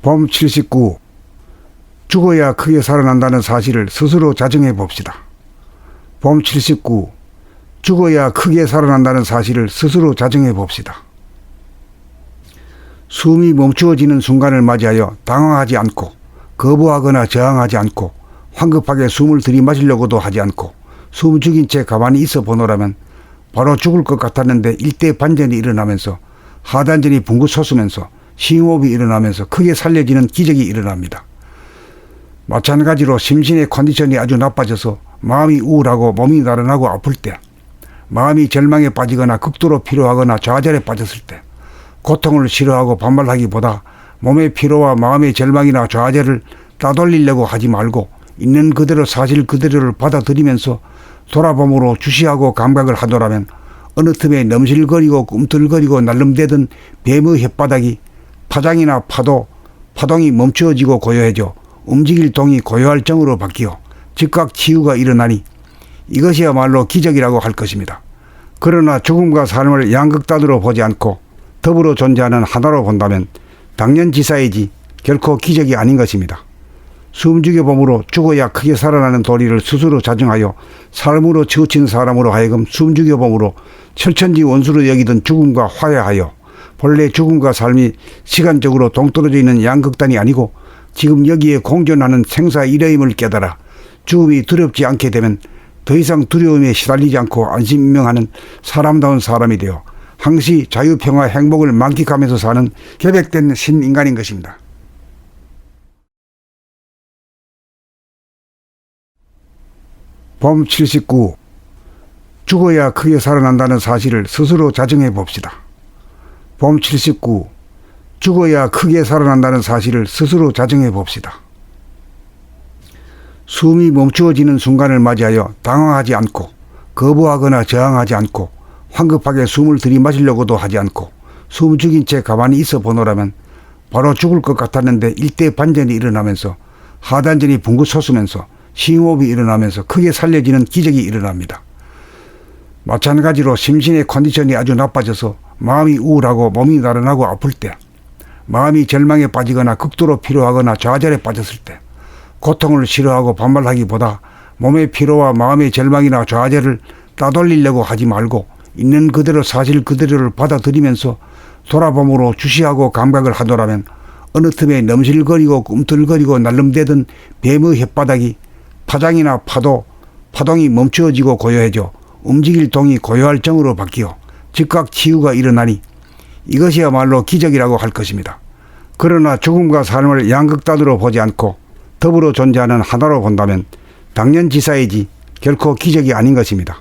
범 79. 죽어야 크게 살아난다는 사실을 스스로 자정해 봅시다. 범 79. 죽어야 크게 살아난다는 사실을 스스로 자정해 봅시다. 숨이 멈추어지는 순간을 맞이하여 당황하지 않고 거부하거나 저항하지 않고 황급하게 숨을 들이마시려고도 하지 않고 숨 죽인 채 가만히 있어 보노라면 바로 죽을 것 같았는데 일대 반전이 일어나면서 하단전이 붕긋 솟으면서 심호흡이 일어나면서 크게 살려지는 기적이 일어납니다. 마찬가지로 심신의 컨디션이 아주 나빠져서 마음이 우울하고 몸이 나른하고 아플 때, 마음이 절망에 빠지거나 극도로 피로하거나 좌절에 빠졌을 때, 고통을 싫어하고 반발하기보다 몸의 피로와 마음의 절망이나 좌절을 따돌리려고 하지 말고 있는 그대로 사실 그대로를 받아들이면서 돌아봄으로 주시하고 감각을 하더라면 어느 틈에 넘실거리고 꿈틀거리고 날름대던 뱀의 혓바닥이 파장이나 파동이 멈추어지고 고요해져 움직일 동이 고요할 정으로 바뀌어 즉각 치유가 일어나니 이것이야말로 기적이라고 할 것입니다. 그러나 죽음과 삶을 양극단으로 보지 않고 더불어 존재하는 하나로 본다면 당연지사이지 결코 기적이 아닌 것입니다. 숨죽여 봄으로 죽어야 크게 살아나는 도리를 스스로 자정하여 삶으로 치우친 사람으로 하여금 숨죽여 봄으로 철천지 원수로 여기던 죽음과 화해하여 본래 죽음과 삶이 시간적으로 동떨어져 있는 양극단이 아니고 지금 여기에 공존하는 생사 일회임을 깨달아 죽음이 두렵지 않게 되면 더 이상 두려움에 시달리지 않고 안심명하는 사람다운 사람이 되어 항시 자유평화 행복을 만끽하면서 사는 계백된 신인간인 것입니다. 범 79. 죽어야 크게 살아난다는 사실을 스스로 자정해 봅시다. 범 79. 죽어야 크게 살아난다는 사실을 스스로 자정해 봅시다. 숨이 멈추어지는 순간을 맞이하여 당황하지 않고 거부하거나 저항하지 않고 황급하게 숨을 들이마시려고도 하지 않고 숨 죽인 채 가만히 있어 보노라면 바로 죽을 것 같았는데 일대 반전이 일어나면서 하단전이 붕긋 솟으면서 심호흡이 일어나면서 크게 살려지는 기적이 일어납니다. 마찬가지로 심신의 컨디션이 아주 나빠져서 마음이 우울하고 몸이 나른하고 아플 때, 마음이 절망에 빠지거나 극도로 피로하거나 좌절에 빠졌을 때, 고통을 싫어하고 반발하기보다 몸의 피로와 마음의 절망이나 좌절을 따돌리려고 하지 말고 있는 그대로 사실 그대로를 받아들이면서 돌아봄으로 주시하고 감각을 하더라면 어느 틈에 넘실거리고 꿈틀거리고 날름대던 뱀의 혓바닥이 파장이나 파동이 멈추어지고 고요해져 움직일 동이 고요할 정으로 바뀌어 즉각 치유가 일어나니 이것이야말로 기적이라고 할 것입니다. 그러나 죽음과 삶을 양극단으로 보지 않고 더불어 존재하는 하나로 본다면 당연지사이지 결코 기적이 아닌 것입니다.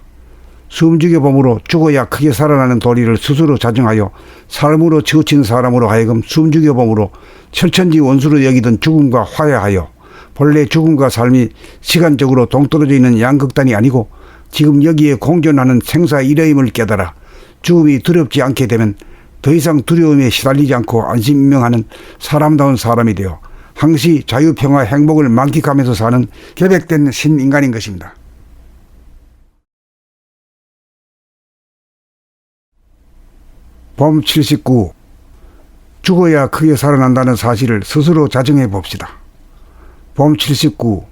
숨죽여 봄으로 죽어야 크게 살아나는 도리를 스스로 자정하여 삶으로 치우친 사람으로 하여금 숨죽여 봄으로 철천지 원수로 여기던 죽음과 화해하여 본래 죽음과 삶이 시간적으로 동떨어져 있는 양극단이 아니고 지금 여기에 공존하는 생사 일회임을 깨달아 죽음이 두렵지 않게 되면 더 이상 두려움에 시달리지 않고 안심명하는 사람다운 사람이 되어 항시 자유평화 행복을 만끽하면서 사는 계백된 신인간인 것입니다. 범 79. 죽어야 크게 살아난다는 사실을 스스로 자정해 봅시다. 범 79.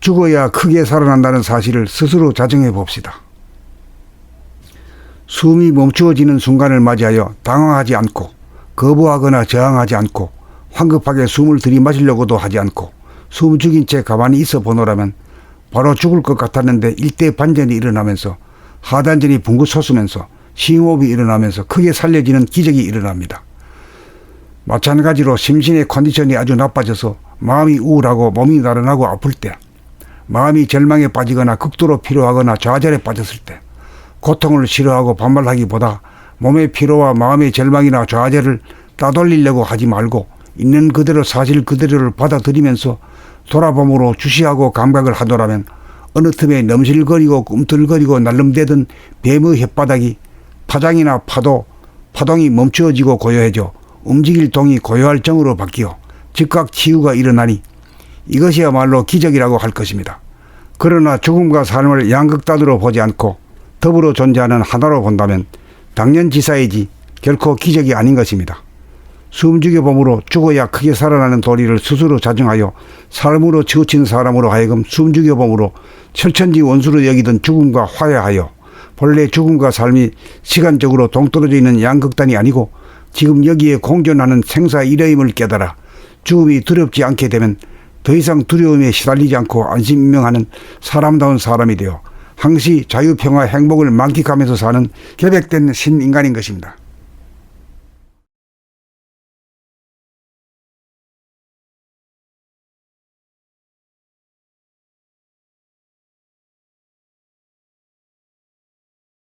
죽어야 크게 살아난다는 사실을 스스로 자정해 봅시다. 숨이 멈추어지는 순간을 맞이하여 당황하지 않고 거부하거나 저항하지 않고 황급하게 숨을 들이마시려고도 하지 않고 숨 죽인 채 가만히 있어 보노라면 바로 죽을 것 같았는데 일대 반전이 일어나면서 하단전이 붕긋 솟으면서 심호흡이 일어나면서 크게 살려지는 기적이 일어납니다. 마찬가지로 심신의 컨디션이 아주 나빠져서 마음이 우울하고 몸이 나른하고 아플 때, 마음이 절망에 빠지거나 극도로 피로하거나 좌절에 빠졌을 때, 고통을 싫어하고 반발하기보다 몸의 피로와 마음의 절망이나 좌절을 따돌리려고 하지 말고 있는 그대로 사실 그대로를 받아들이면서 돌아봄으로 주시하고 감각을 하더라면 어느 틈에 넘실거리고 꿈틀거리고 날름대던 뱀의 혓바닥이 파장이나 파동이 멈추어지고 고요해져 움직일 동이 고요할 정으로 바뀌어 즉각 치유가 일어나니 이것이야말로 기적이라고 할 것입니다. 그러나 죽음과 삶을 양극단으로 보지 않고 더불어 존재하는 하나로 본다면 당연지사이지 결코 기적이 아닌 것입니다. 숨죽여 봄으로 죽어야 크게 살아나는 도리를 스스로 자정하여 삶으로 치우친 사람으로 하여금 숨죽여 봄으로 철천지 원수로 여기던 죽음과 화해하여 본래 죽음과 삶이 시간적으로 동떨어져 있는 양극단이 아니고 지금 여기에 공존하는 생사 일회임을 깨달아 죽음이 두렵지 않게 되면 더 이상 두려움에 시달리지 않고 안심명하는 사람다운 사람이 되어 항시 자유평화 행복을 만끽하면서 사는 결백된 신인간인 것입니다.